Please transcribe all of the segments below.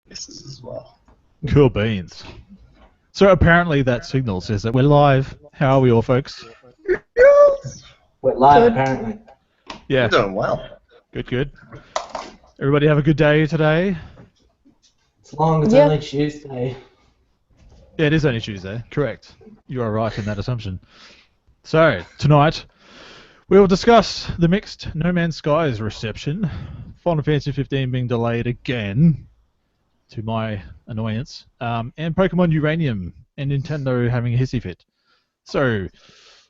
This is as well. Cool beans. So apparently that signal says that we're live. How are we all, folks? Yes. We're live, Good. apparently. Yeah, You're doing well. good. Everybody have a good day today? As long as it's Yeah. only Tuesday. Yeah, it is only Tuesday. Correct. You are right in that assumption. So, tonight, we will discuss the mixed No Man's Skies reception, Final Fantasy 15 being delayed again, to my annoyance, and Pokemon Uranium and Nintendo having a hissy fit. So,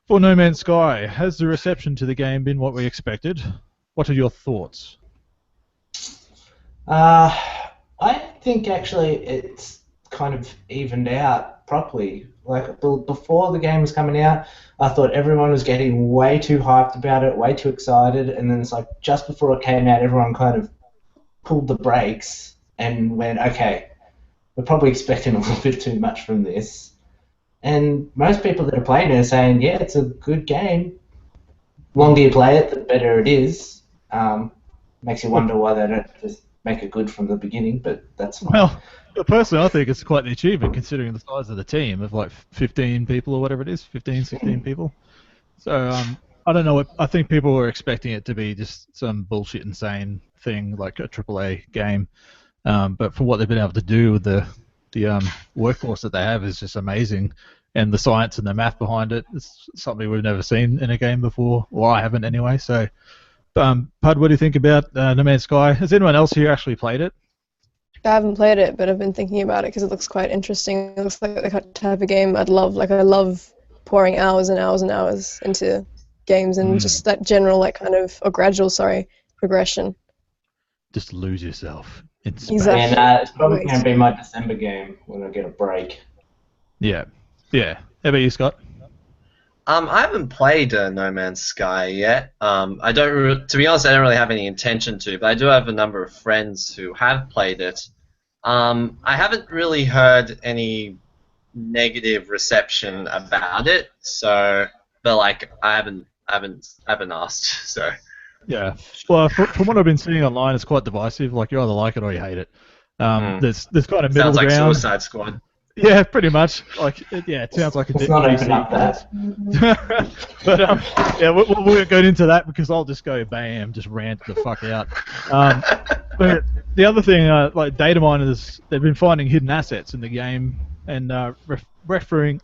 for No Man's Sky, has the reception to the game been what we expected? What are your thoughts? I think actually it's kind of evened out properly. Like before the game was coming out, I thought everyone was getting way too hyped about it, way too excited, and then it's like just before it came out, everyone kind of pulled the brakes and went, okay, we're probably expecting a little bit too much from this. And most people that are playing it are saying, yeah, it's a good game. The longer you play it, the better it is. Makes you wonder why they don't just make it good from the beginning, but that's fine. Well, personally, I think it's quite an achievement considering the size of the team of like 15 people or whatever it is, 15, 16 people. So, I don't know what, I think people were expecting it to be just some bullshit insane thing like a AAA game. But for what they've been able to do with the workforce that they have is just amazing. And the science and the math behind it is something we've never seen in a game before. Well, I haven't anyway. So, Pud, what do you think about No Man's Sky? Has anyone else here actually played it? I haven't played it, but I've been thinking about it because it looks quite interesting. It looks like the type of game I'd love. Like I love pouring hours and hours and hours into games and just that general or gradual, progression. Just lose yourself in space. Exactly. And it's probably going to be my December game when I get a break. Yeah. How about you, Scott? I haven't played No Man's Sky yet. I don't. To be honest, I don't really have any intention to, but I do have a number of friends who have played it. I haven't really heard any negative reception about it, so but like I haven't asked. So Yeah. Well, from what I've been seeing online, it's quite divisive. Like you either like it or you hate it. There's kind of middle sounds like ground. Suicide Squad. Yeah, pretty much. Like it sounds like It's not even up that. But yeah, we won't go into that because I'll just go bam, just rant the fuck out. But the other thing, like data miners, they've been finding hidden assets in the game and referencing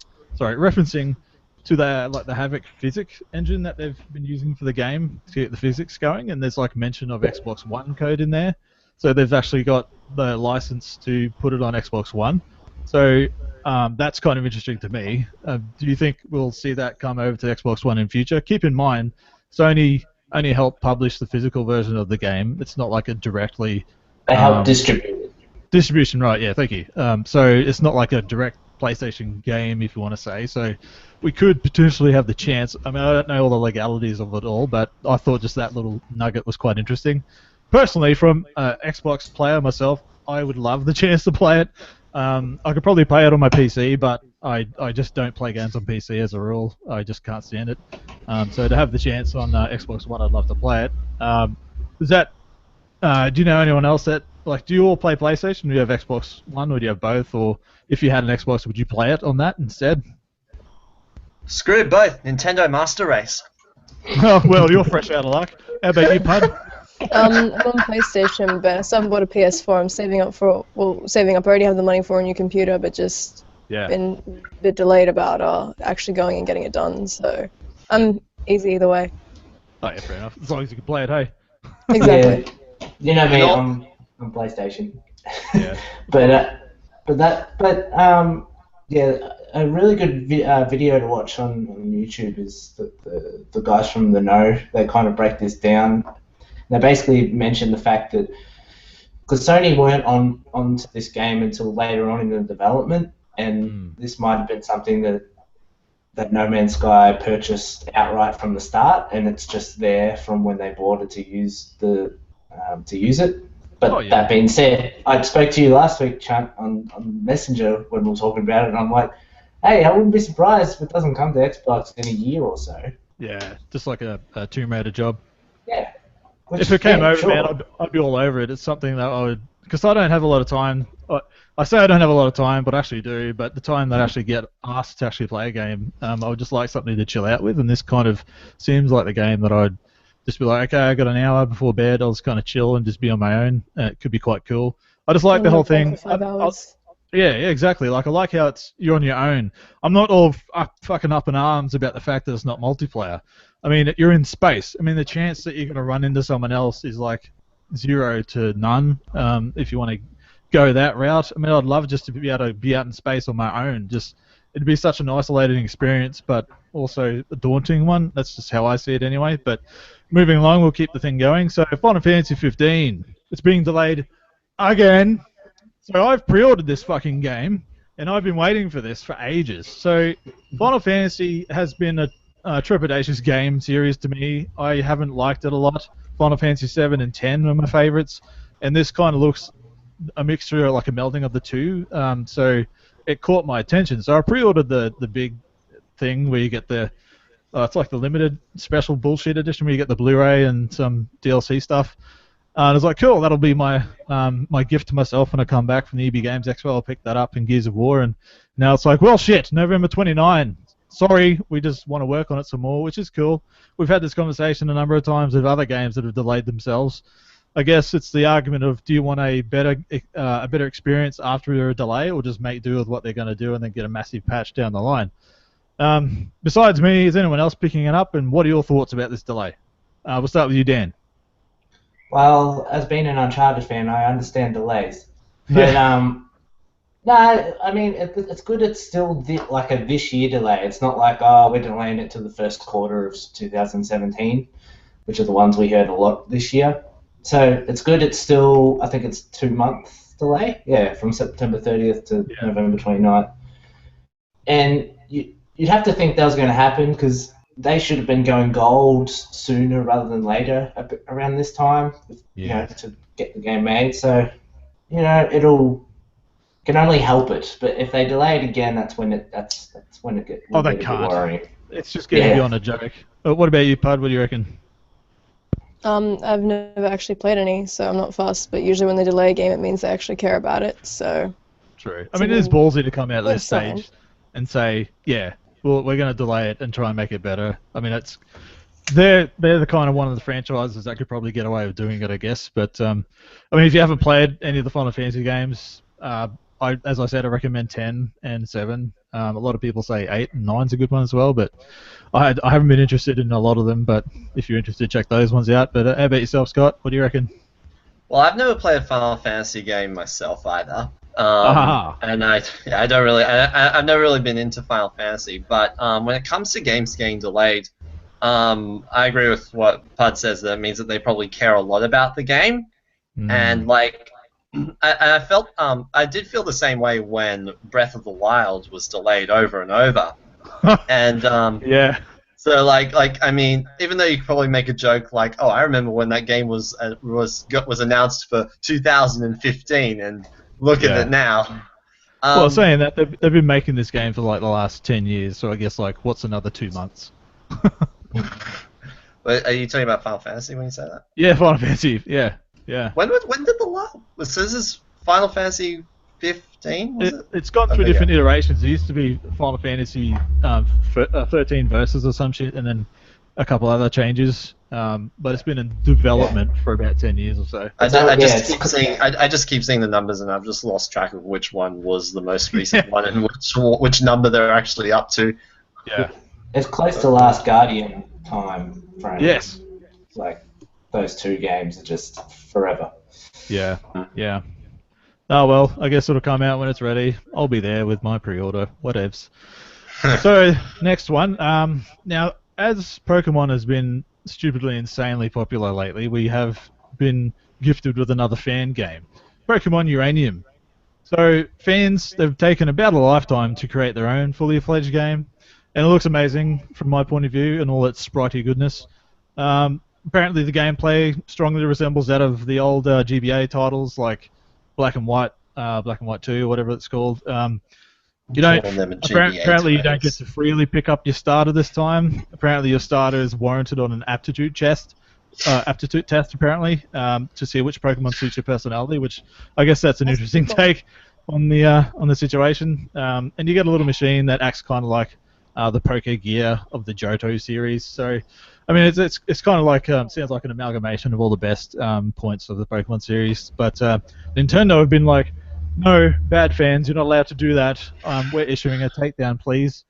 to the Havoc physics engine that they've been using for the game to get the physics going, and there's like mention of Xbox One code in there, so they've actually got the license to put it on Xbox One. So that's kind of interesting to me. Do you think we'll see that come over to Xbox One in future? Keep in mind, Sony only helped publish the physical version of the game. It's not like a directly They help distribute it. distribution, right? Yeah, thank you. So it's not like a direct PlayStation game, if you want to say. So we could potentially have the chance. I mean, I don't know all the legalities of it all, but I thought just that little nugget was quite interesting. Personally, from an Xbox player myself, I would love the chance to play it. I could probably play it on my PC, but I just don't play games on PC as a rule. I just can't stand it. So to have the chance on Xbox One, I'd love to play it. Do you know anyone else that, like, do you all play PlayStation? Do you have Xbox One, or do you have both? Or if you had an Xbox, would you play it on that instead? Screw both. Nintendo Master Race. Oh, well, you're fresh out of luck. How about you, Pud? I'm on PlayStation, but I still haven't bought a PS4. I'm saving up. I already have the money for a new computer, but just been a bit delayed about actually going and getting it done. So I'm easy either way. Oh, yeah, fair enough. As long as you can play it, hey? Exactly. Yeah, you know me, I'm on PlayStation. Yeah. Yeah, a really good video to watch on YouTube is the guys from The Know. They kind of break this down. They basically mention the fact that because Sony weren't onto this game until later on in the development, and this might have been something that No Man's Sky purchased outright from the start, and it's just there from when they bought it to use it. But that being said, I spoke to you last week, Chunt, on Messenger when we were talking about it, and I'm like, hey, I wouldn't be surprised if it doesn't come to Xbox in a year or so. Yeah, just like a Tomb Raider job. Yeah. Which, if it came yeah, over, sure. man, I'd be all over it. It's something that I would, because I don't have a lot of time. I say I don't have a lot of time, but I actually do. But the time that I actually get asked to actually play a game, I would just like something to chill out with, and this kind of seems like the game that I'd just be like, okay, I got an hour before bed. I'll just kind of chill and just be on my own. It could be quite cool. I just like the whole thing. For 5 hours. Yeah, exactly. Like I like how you're on your own. I'm not all fucking up in arms about the fact that it's not multiplayer. I mean, you're in space. I mean, the chance that you're gonna run into someone else is like 0 to none. If you want to go that route, I mean, I'd love just to be able to be out in space on my own. Just it'd be such an isolating experience, but also a daunting one. That's just how I see it anyway. But moving along, we'll keep the thing going. So Final Fantasy 15, it's being delayed again. So I've pre-ordered this fucking game, and I've been waiting for this for ages. So Final Fantasy has been a trepidatious game series to me. I haven't liked it a lot. Final Fantasy 7 and 10 are my favorites, and this kind of looks a mixture, like a melding of the two. So it caught my attention. So I pre-ordered the big thing where you get the it's like the limited special bullshit edition where you get the Blu-ray and some DLC stuff. And I was like, cool, that'll be my my gift to myself when I come back from the EB Games Expo. I'll pick that up in Gears of War. And now it's like, well, shit, November 29. Sorry, we just want to work on it some more, which is cool. We've had this conversation a number of times with other games that have delayed themselves. I guess it's the argument of, do you want a better experience after a delay, or just make do with what they're going to do and then get a massive patch down the line? Besides me, is anyone else picking it up, and what are your thoughts about this delay? We'll start with you, Dan. Well, as being an Uncharted fan, I understand delays. But no, I mean it's good. It's still like a this year delay. It's not like, oh, we're delaying it to the first quarter of 2017, which are the ones we heard a lot this year. So it's good. It's still, I think it's 2 month delay. Yeah, from September 30th to November 29th. And you'd have to think that was going to happen because they should have been going gold sooner rather than later around this time, you know, to get the game made. So, you know, it'll can only help it. But if they delay it again, that's when it gets they can't. worrying. It's just getting beyond a joke. What about you, Pud? What do you reckon? I've never actually played any, so I'm not fussed. But usually when they delay a game, it means they actually care about it. So. True. I mean, it is ballsy to come out at this fine. stage and say, yeah, well, we're going to delay it and try and make it better. I mean, they're the kind of one of the franchises that could probably get away with doing it, I guess. But I mean, if you haven't played any of the Final Fantasy games, as I said, I recommend 10 and 7. A lot of people say 8 and 9's a good one as well, but I haven't been interested in a lot of them. But if you're interested, check those ones out. But how about yourself, Scott? What do you reckon? Well, I've never played a Final Fantasy game myself either. And I've never really been into Final Fantasy, but when it comes to games getting delayed, I agree with what Pud says. That means that they probably care a lot about the game, and like, I did feel the same way when Breath of the Wild was delayed over and over, and yeah. So like I mean, even though you could probably make a joke like, oh, I remember when that game was announced for 2015, and look at it now. Well, saying that, they've been making this game for like the last 10 years, so I guess like, what's another 2 months? Are you talking about Final Fantasy when you say that? Yeah, Final Fantasy. Yeah. When did the last? So this is Final Fantasy 15? It's gone through different iterations. It used to be Final Fantasy 13 Versus or some shit, and then a couple other changes. But it's been in development for about 10 years or so. I just keep seeing the numbers, and I've just lost track of which one was the most recent one and which number they're actually up to. Yeah. It's close to Last Guardian time frame. Yes. Like, those two games are just forever. Yeah. Oh, well, I guess it'll come out when it's ready. I'll be there with my pre-order. Whatevs. So, next one. Now, as Pokemon has been stupidly insanely popular lately, we have been gifted with another fan game, Pokemon Uranium. So fans, they've taken about a lifetime to create their own fully fledged game, and it looks amazing from my point of view and all its sprightly goodness. Apparently the gameplay strongly resembles that of the old GBA titles like Black and White 2, whatever it's called. Apparently you don't get to freely pick up your starter this time. Apparently your starter is warranted on an aptitude chest, aptitude test apparently to see which Pokemon suits your personality, which I guess that's an interesting cool. take on the situation. And you get a little machine that acts kind of like the Poke Gear of the Johto series. So, I mean, it's kind of like sounds like an amalgamation of all the best points of the Pokemon series. But Nintendo have been like, no, bad fans, you're not allowed to do that. We're issuing a takedown, please.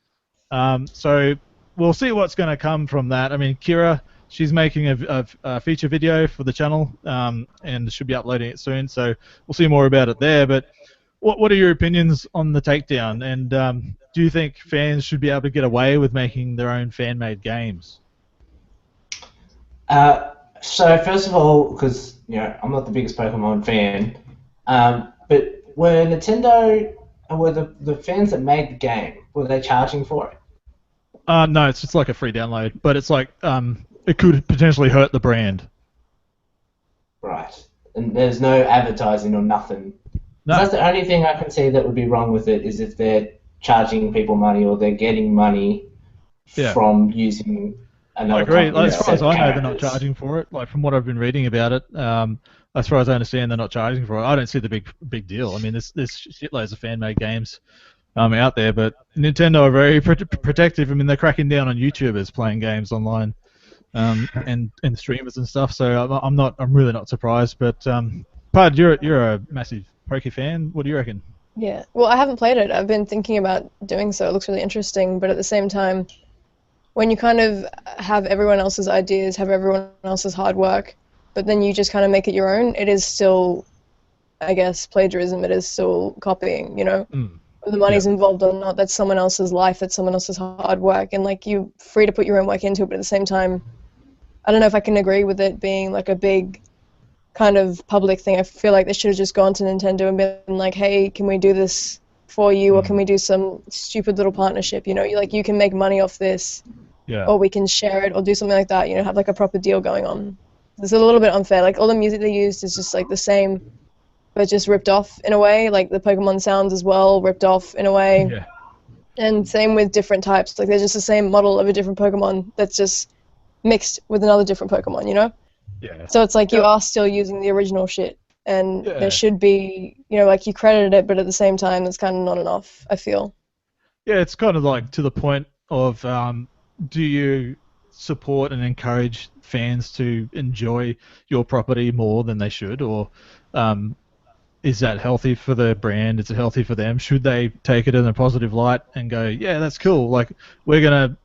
So we'll see what's going to come from that. I mean, Kira, she's making a feature video for the channel and should be uploading it soon. So we'll see more about it there. But what are your opinions on the takedown? And do you think fans should be able to get away with making their own fan-made games? So first of all, because I'm not the biggest Pokemon fan, but were Nintendo and were the fans that made the game, were they charging for it? No, it's just like a free download, but it's like it could potentially hurt the brand. Right. And there's no advertising or nothing. No. That's the only thing I can see that would be wrong with it is if they're charging people money or they're getting money from using another I agree. company. As far as I know, they're not characters. charging for it. Like from what I've been reading about it, as far as I understand, they're not charging for it. I don't see the big deal. I mean, there's shitloads of fan-made games out there, but Nintendo are very protective. I mean, they're cracking down on YouTubers playing games online and streamers and stuff. So I'm really not surprised. But Pud, you're a massive Poke fan. What do you reckon? Yeah, well, I haven't played it. I've been thinking about doing so. It looks really interesting, but at the same time, when you kind of have everyone else's ideas, have everyone else's hard work, but then you just kind of make it your own, it is still, I guess, plagiarism. It is still copying, Whether the money's involved or not, that's someone else's life, that's someone else's hard work, and like you're free to put your own work into it, but at the same time, I don't know if I can agree with it being like a big kind of public thing. I feel like they should have just gone to Nintendo and been like, hey, can we do this for you, or can we do some stupid little partnership, you can make money off this, or we can share it, or do something like that, have like a proper deal going on. It's a little bit unfair, like all the music they used is just like the same, but just ripped off in a way, like the Pokemon sounds as well, ripped off in a way. Yeah. And same with different types, like they're just the same model of a different Pokemon that's just mixed with another different Pokemon, Yeah. So it's like you are still using the original shit, and there should be, like you credited it, but at the same time, it's kind of not enough, I feel. Yeah, it's kind of like to the point of do you support and encourage fans to enjoy your property more than they should, or is that healthy for the brand? Is it healthy for them? Should they take it in a positive light and go, yeah, that's cool. Like we're gonna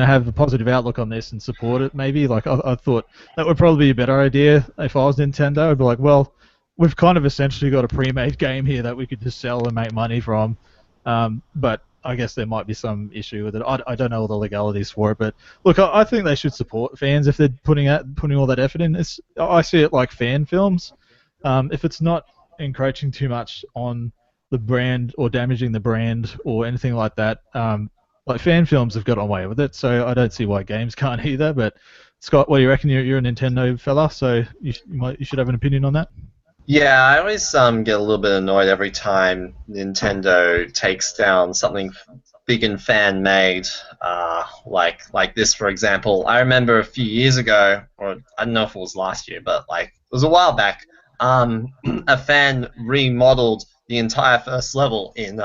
have a positive outlook on this and support it. Maybe like I thought that would probably be a better idea if I was Nintendo. I'd be like, well, we've kind of essentially got a pre-made game here that we could just sell and make money from. But I guess there might be some issue with it. I don't know all the legalities for it, but look, I think they should support fans if they're putting all that effort in. I see it like fan films. If it's not encroaching too much on the brand or damaging the brand or anything like that, like fan films have got away with it, so I don't see why games can't either. But Scott, what do you reckon? You're a Nintendo fella, so you should have an opinion on that. Yeah, I always get a little bit annoyed every time Nintendo takes down something big and fan-made, like this, for example. I remember a few years ago, or I don't know if it was last year, but like it was a while back. A fan remodeled the entire first level in.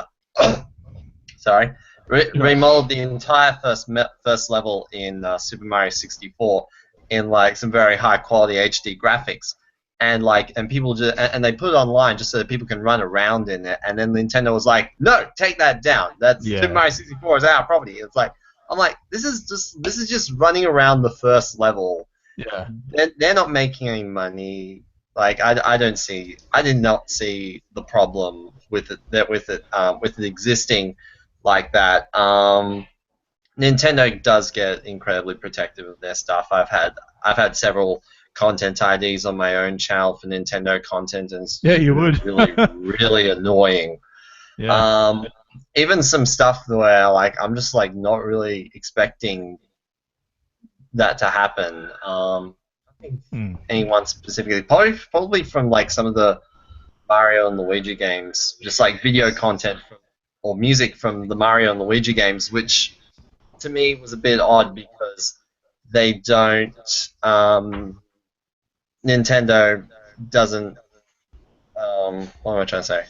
Sorry. Remodeled the entire first level in Super Mario 64 in like some very high quality HD graphics, and people just and they put it online just so that people can run around in it. And then Nintendo was like, "No, take that down. That's Super Mario 64 is our property." It's like I'm like, this is just running around the first level. Yeah, they're not making any money. Like I did not see the problem with it existing like that. Nintendo does get incredibly protective of their stuff. I've had several content IDs on my own channel for Nintendo content, and it's you would. really annoying. Yeah. Even some stuff where like I'm just like not really expecting that to happen. Anyone specifically, probably from like some of the Mario and Luigi games, just like video content or music from the Mario and Luigi games, which to me was a bit odd because they don't Nintendo doesn't. What am I trying to say?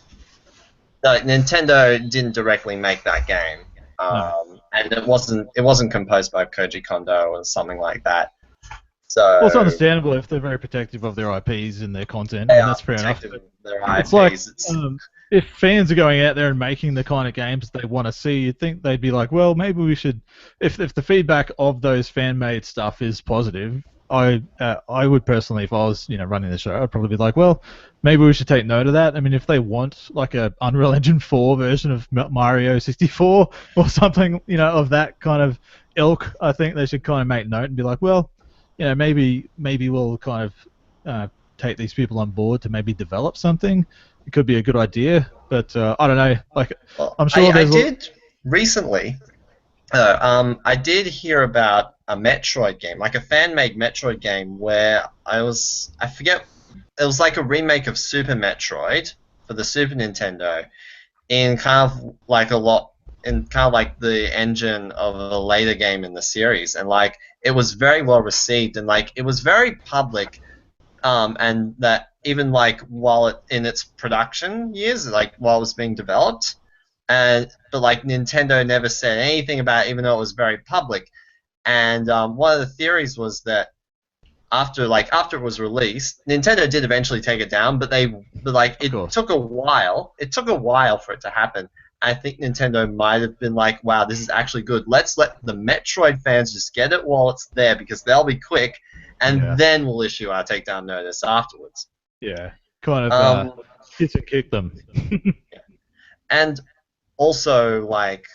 No, Nintendo didn't directly make that game, No. and it wasn't composed by Koji Kondo or something like that. Well, it's So understandable if they're very protective of their IPs and their content. I they mean, are that's fair enough. protective of their It's like IPs. It's, if fans are going out there and making the kind of games they want to see, you'd think they'd be like, well, maybe we should. If the feedback of those fan-made stuff is positive, I would personally, if I was running the show, I'd probably be like, well, maybe we should take note of that. I mean, if they want like a Unreal Engine 4 version of Mario 64 or something, of that kind of ilk, I think they should kind of make note and be like, well, maybe we'll kind of take these people on board to maybe develop something. It could be a good idea, but I don't know. Like, well, I'm sure I there's. did recently. I did hear about a Metroid game, like a fan-made Metroid game, where I forget, it was like a remake of Super Metroid for the Super Nintendo, in kind of like the engine of a later game in the series, and like it was very well received, and like it was very public, and that even like while in its production years, like while it was being developed. But like Nintendo never said anything about it, even though it was very public. And one of the theories was that after it was released, Nintendo did eventually take it down, but it took a while. It took a while for it to happen. I think Nintendo might have been like, "Wow, this is actually good. Let's let the Metroid fans just get it while it's there because they'll be quick, and then we'll issue our takedown notice afterwards." Yeah, kind of kiss and kick them. And also, like,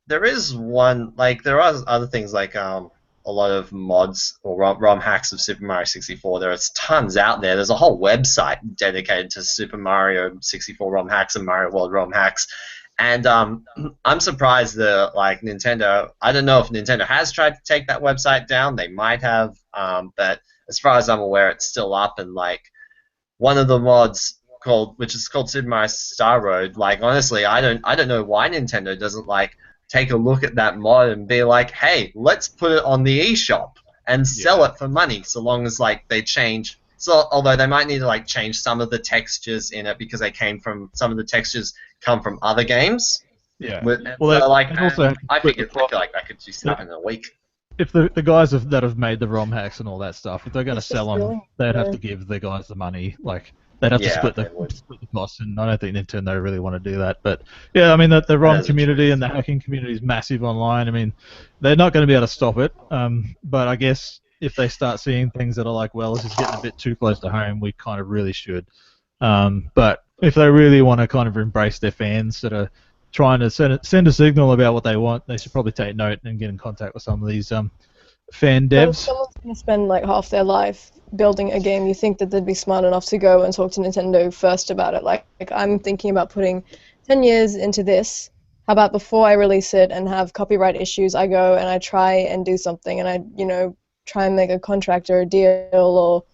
there are other things like a lot of mods or ROM hacks of Super Mario 64. There's tons out there. There's a whole website dedicated to Super Mario 64 ROM hacks and Mario World ROM hacks. And I'm surprised that like Nintendo. I don't know if Nintendo has tried to take that website down. They might have, but as far as I'm aware, it's still up. And like one of the mods which is called Super Mario Star Road. Like honestly, I don't know why Nintendo doesn't like take a look at that mod and be like, hey, let's put it on the eShop and sell it for money. So long as like they change. So although they might need to like change some of the textures in it because some of the textures come from other games. Yeah. Well, I feel like that could just happen in a week. If the guys that have made the ROM hacks and all that stuff, if they're going to sell them, they'd have to give the guys the money. Like they'd have to split the costs, and I don't think Nintendo really want to do that. But yeah, I mean the ROM community and the hacking community is massive online. I mean, they're not going to be able to stop it. But I guess if they start seeing things that are like, well, this is getting a bit too close to home, we kind of really should. But if they really want to kind of embrace their fans that are trying to send a signal about what they want, they should probably take note and get in contact with some of these fan devs. If someone's going to spend like half their life building a game, you think that they'd be smart enough to go and talk to Nintendo first about it. Like I'm thinking about putting 10 years into this. How about before I release it and have copyright issues, I go and I try and do something, and I try and make a contract or a deal or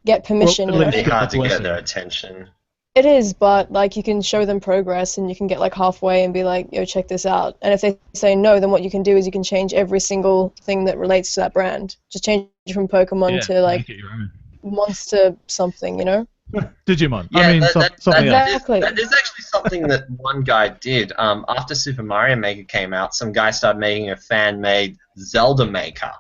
get permission. Well, it's hard to get their attention. It is, but like you can show them progress and you can get like halfway and be like, yo, check this out. And if they say no, then what you can do is you can change every single thing that relates to that brand. Just change it from PokeMon to like Monster something, Digimon. Yeah, I mean, something else. Exactly. That is actually something that one guy did. After Super Mario Maker came out, some guy started making a fan-made Zelda Maker.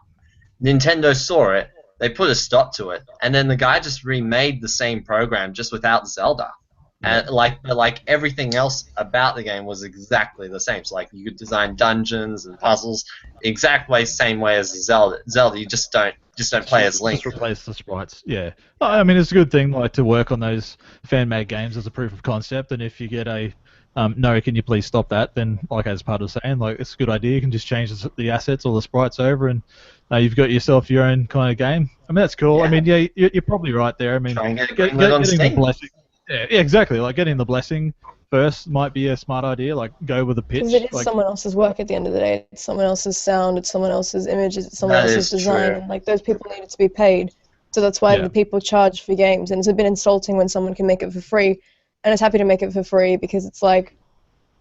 Nintendo saw it, they put a stop to it, and then the guy just remade the same program just without Zelda. And like everything else about the game was exactly the same. So like you could design dungeons and puzzles same way as Zelda. You just don't play as Link. Just replace the sprites. Yeah. I mean, it's a good thing like to work on those fan-made games as a proof of concept. And if you get a no, can you please stop that? Then like as part of saying, like it's a good idea. You can just change the assets or the sprites over, and you've got yourself your own kind of game. I mean, that's cool. Yeah. I mean, yeah, you're probably right there. I mean, try and get getting the blessing. Yeah, exactly. Like getting the blessing first might be a smart idea. Like go with a pitch. Because it is someone else's work at the end of the day. It's someone else's sound. It's someone else's images. It's someone else's design. And like those people needed to be paid. So that's why the people charge for games. And it's a bit insulting when someone can make it for free, and is happy to make it for free because it's like,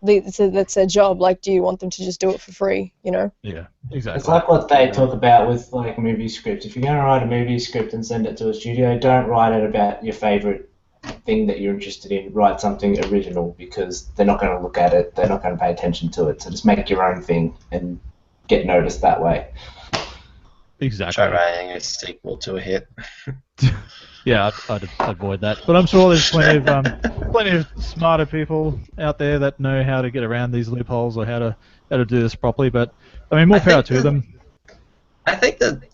that's their job. Like, do you want them to just do it for free? You know? Yeah, exactly. It's like what they talk about with like movie scripts. If you're going to write a movie script and send it to a studio, don't write it about your favorite thing that you're interested in. Write something original because they're not going to look at it. They're not going to pay attention to it. So just make your own thing and get noticed that way. Exactly. Try writing a sequel to a hit. Yeah, I'd avoid that. But I'm sure there's plenty of smarter people out there that know how to get around these loopholes or how to do this properly. But I mean, more power to them. I think that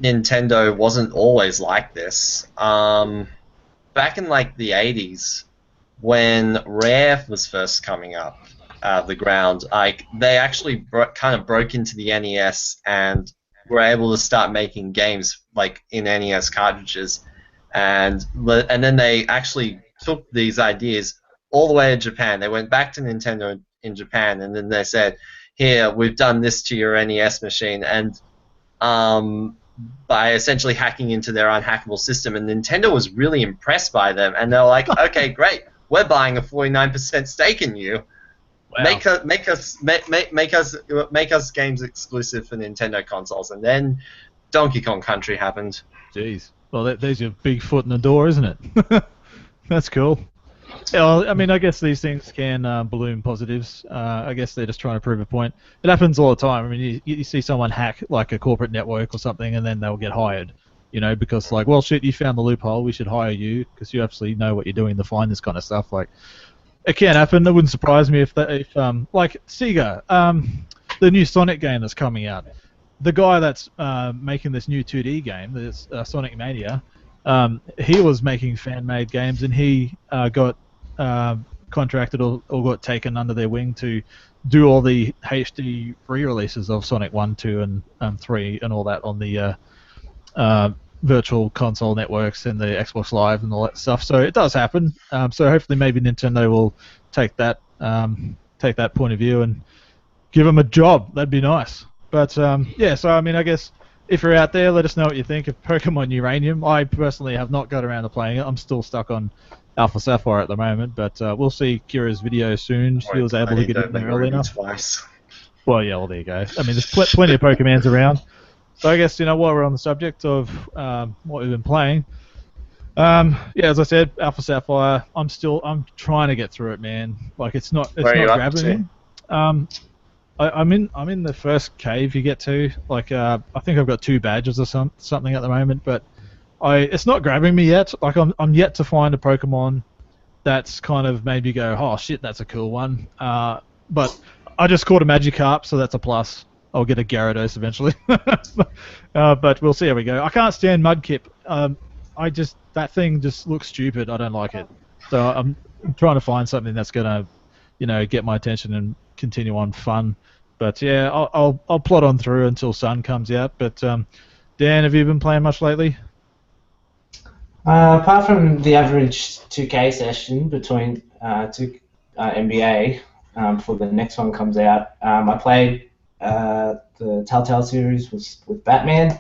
Nintendo wasn't always like this. Back in like the 80s, when Rare was first coming up out of the ground, like they actually kind of broke into the NES and were able to start making games like in NES cartridges, and then they actually took these ideas all the way to Japan. They went back to Nintendo in Japan, and then they said, "Here, we've done this to your NES machine," and by essentially hacking into their unhackable system, and Nintendo was really impressed by them, and they're like, "Okay, great, we're buying a 49% stake in you. Wow. Make us games exclusive for Nintendo consoles." And then Donkey Kong Country happened. Jeez. Well, there's your big foot in the door, isn't it? That's cool. Yeah, well, I mean, I guess these things can balloon positives. I guess they're just trying to prove a point. It happens all the time. I mean, you see someone hack like a corporate network or something, and then they'll get hired. You know, because like, well, shit, you found the loophole. We should hire you because you absolutely know what you're doing to find this kind of stuff. Like, it can happen. It wouldn't surprise me if like Sega, the new Sonic game that's coming out. The guy that's making this new 2D game, this Sonic Mania, he was making fan-made games, and he got contracted or got taken under their wing to do all the HD re-releases of Sonic 1, 2, and 3 and all that on the virtual console networks and the Xbox Live and all that stuff. So it does happen. So hopefully maybe Nintendo will take that point of view and give them a job. That'd be nice. But yeah, so I mean, I guess if you're out there, let us know what you think of Pokemon Uranium. I personally have not got around to playing it. I'm still stuck on Alpha Sapphire at the moment, but we'll see Kira's video soon. She was able to get in there early enough. Twice. Well, yeah, well, there you go. I mean, there's plenty of Pokemons around. So I guess, while we're on the subject of what we've been playing, yeah, as I said, Alpha Sapphire, I'm trying to get through it, man. Like, it's not grabbing me. I'm in the first cave you get to. Like, I think I've got 2 badges or something at the moment, but it's not grabbing me yet. Like, I'm yet to find a Pokemon that's kind of made me go, oh shit, that's a cool one. But I just caught a Magikarp, so that's a plus. I'll get a Gyarados eventually. But we'll see how we go. I can't stand Mudkip. That thing just looks stupid. I don't like it. So I'm trying to find something that's gonna, get my attention and continue on fun. But yeah, I'll plod on through until Sun comes out. But Dan, have you been playing much lately? Apart from the average 2K session between two NBA before the next one comes out, I played the Telltale series with Batman,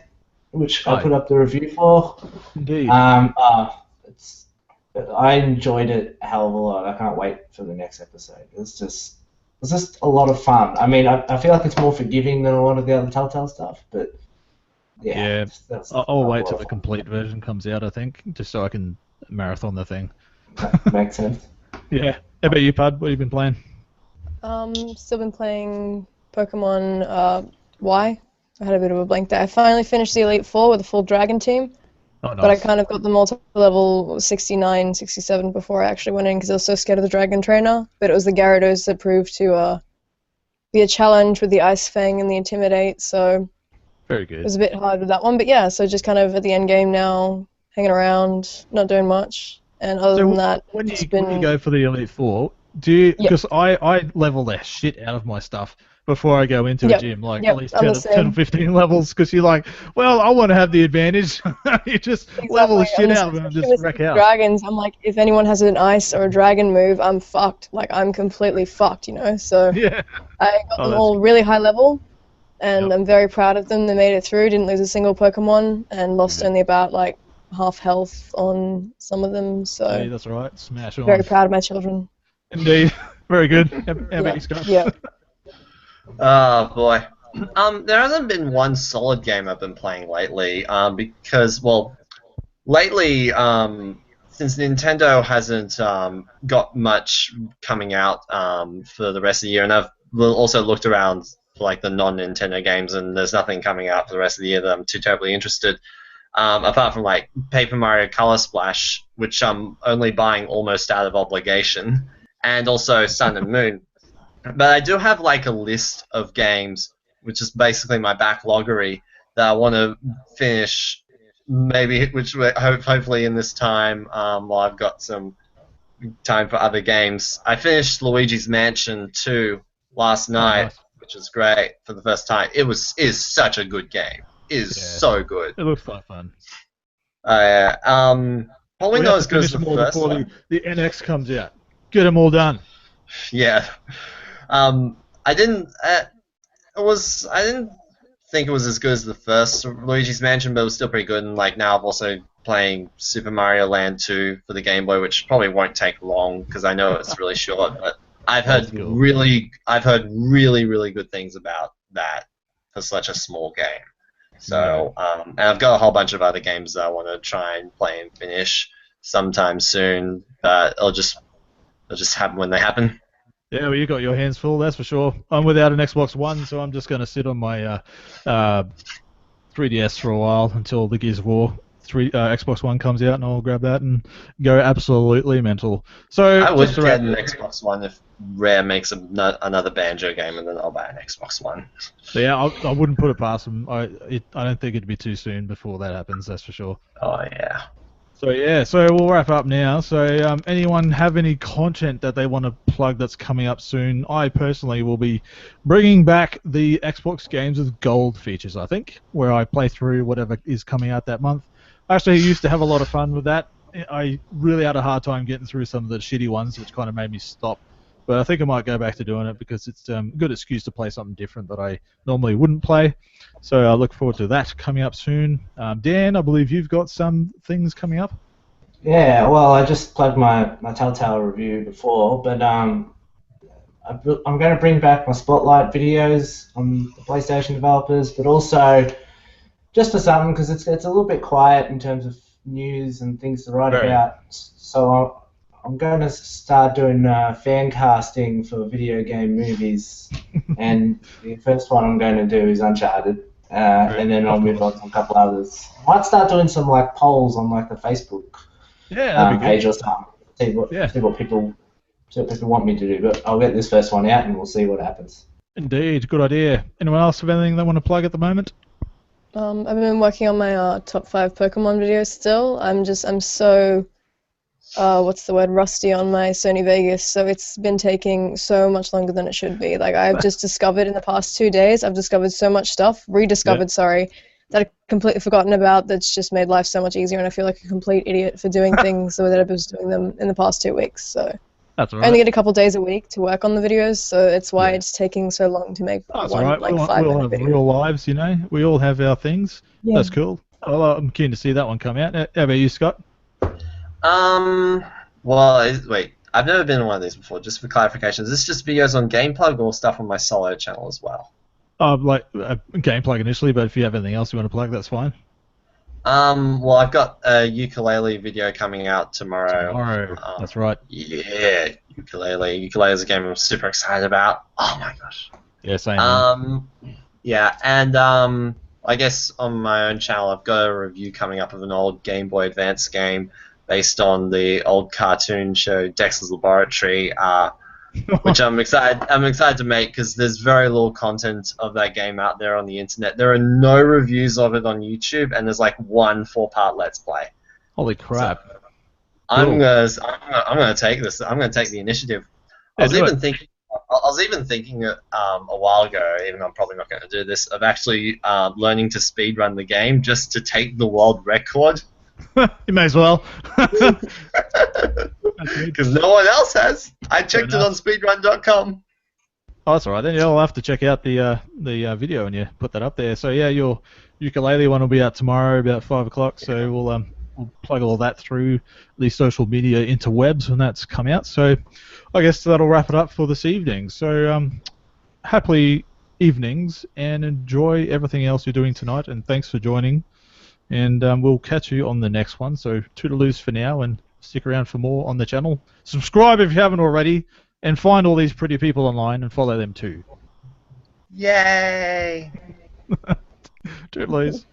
which I put up the review for. Indeed. I enjoyed it a hell of a lot. I can't wait for the next episode. It's just a lot of fun. I mean, I feel like it's more forgiving than a lot of the other Telltale stuff, but yeah. I'll wait till the complete version comes out, I think, just so I can marathon the thing. That makes sense. Yeah. How about you, Pud? What have you been playing? Still been playing Pokemon Y. I had a bit of a blank there. I finally finished the Elite Four with a full Dragon team. Oh, nice. But I kind of got them all to level 69, 67 before I actually went in because I was so scared of the Dragon Trainer. But it was the Gyarados that proved to be a challenge with the Ice Fang and the Intimidate, so very good. It was a bit hard with that one. But yeah, so just kind of at the end game now, hanging around, not doing much. And other than that, when you go for the Elite Four, do you? Because I level the shit out of my stuff before I go into a gym, like at least 10 or 15 levels, because you're like, well, I want to have the advantage. You just level the shit out of them and just wreck out. Dragons, I'm like, if anyone has an ice or a dragon move, I'm fucked. Like, I'm completely fucked, So yeah. I got them all really high level, and I'm very proud of them. They made it through, didn't lose a single Pokemon, and lost only about, like, half health on some of them. So yeah, that's right. Smash on. Very proud of my children. Indeed. Very good. How about you, Scott? Yeah. Oh boy. There hasn't been one solid game I've been playing lately. Because lately, since Nintendo hasn't got much coming out for the rest of the year, and I've also looked around for like the non-Nintendo games, and there's nothing coming out for the rest of the year that I'm too terribly interested. Apart from like Paper Mario Color Splash, which I'm only buying almost out of obligation, and also Sun and Moon. But I do have like a list of games, which is basically my backloggery that I want to finish. Maybe hopefully in this time, while I've got some time for other games. I finished Luigi's Mansion 2 last night, nice. which is great for the first time. Is such a good game. It is so good. It looks quite fun. Probably We not have as to good as finish the them all first before one. the NX comes out. Get them all done. Yeah. I didn't. I didn't think it was as good as the first Luigi's Mansion, but it was still pretty good. And like now, I'm also playing Super Mario Land 2 for the Game Boy, which probably won't take long because I know it's really short. But I've heard That's cool. really good things about that for such a small game. So, and I've got a whole bunch of other games that I want to try and play and finish sometime soon. But it'll just happen when they happen. Yeah, well, you got your hands full, that's for sure. I'm without an Xbox One, so I'm just going to sit on my 3DS for a while until the Gears of War Xbox One comes out, and I'll grab that and go absolutely mental. So I would just get an Xbox One if Rare makes another Banjo game, and then I'll buy an Xbox One. Yeah, I wouldn't put it past them. I don't think it'd be too soon before that happens, that's for sure. Oh yeah. So we'll wrap up now. So anyone have any content that they want to plug that's coming up soon? I personally will be bringing back the Xbox Games with Gold features, I think, where I play through whatever is coming out that month. Actually, I used to have a lot of fun with that. I really had a hard time getting through some of the shitty ones, which kind of made me stop. But I think I might go back to doing it because it's a good excuse to play something different that I normally wouldn't play. So I look forward to that coming up soon. Dan, I believe you've got some things coming up. Yeah, well, I just plugged my Telltale review before, but I'm going to bring back my Spotlight videos on the PlayStation developers, but also just for something because it's a little bit quiet in terms of news and things to write about. So I'm going to start doing fan casting for video game movies, and the first one I'm going to do is Uncharted, and then I'll move on to a couple others. I might start doing some like polls on like the Facebook page or something. See what people want me to do. But I'll get this first one out, and we'll see what happens. Indeed, good idea. Anyone else have anything they want to plug at the moment? I've been working on my top 5 Pokemon videos still. I'm so rusty on my Sony Vegas, so it's been taking so much longer than it should be. Like I've just discovered in the past 2 days, I've discovered so much stuff, sorry, that I've completely forgotten about. That's just made life so much easier, and I feel like a complete idiot for doing things the way that I was doing them in the past 2 weeks. So that's all right. I only get a couple days a week to work on the videos, so it's why it's taking so long to make that's one all right. like we 5-minute have video. real lives, you know. We all have our things. Yeah. That's cool. Well, I'm keen to see that one come out. How about you, Scott? Wait. I've never been on one of these before. Just for clarification, is this just videos on Gameplug or stuff on my solo channel as well? Like game plug initially, but if you have anything else you want to plug, that's fine. Well, I've got a ukulele video coming out tomorrow. That's right. Yeah, ukulele. Ukulele is a game I'm super excited about. Oh my gosh. Yeah, same. Yeah, and I guess on my own channel I've got a review coming up of an old Game Boy Advance game based on the old cartoon show Dexter's Laboratory, which I'm excited to make because there's very little content of that game out there on the internet. There are no reviews of it on YouTube, and there's like one 4-part Let's Play. Holy crap! So I'm gonna take this. I'm gonna take the initiative. I was even thinking a while ago, even though I'm probably not going to do this, of actually learning to speedrun the game just to take the world record. You may as well. Because no one else has. I checked it on speedrun.com. Oh, that's all right. Then you'll have to check out the video and you put that up there. So yeah, your ukulele one will be out tomorrow about 5 o'clock. So we'll we'll plug all that through the social media interwebs when that's come out. So I guess that'll wrap it up for this evening. So happily evenings and enjoy everything else you're doing tonight. And thanks for joining. And we'll catch you on the next one. So toodaloos for now, and stick around for more on the channel. Subscribe if you haven't already, and find all these pretty people online and follow them too. Yay! Toodaloos.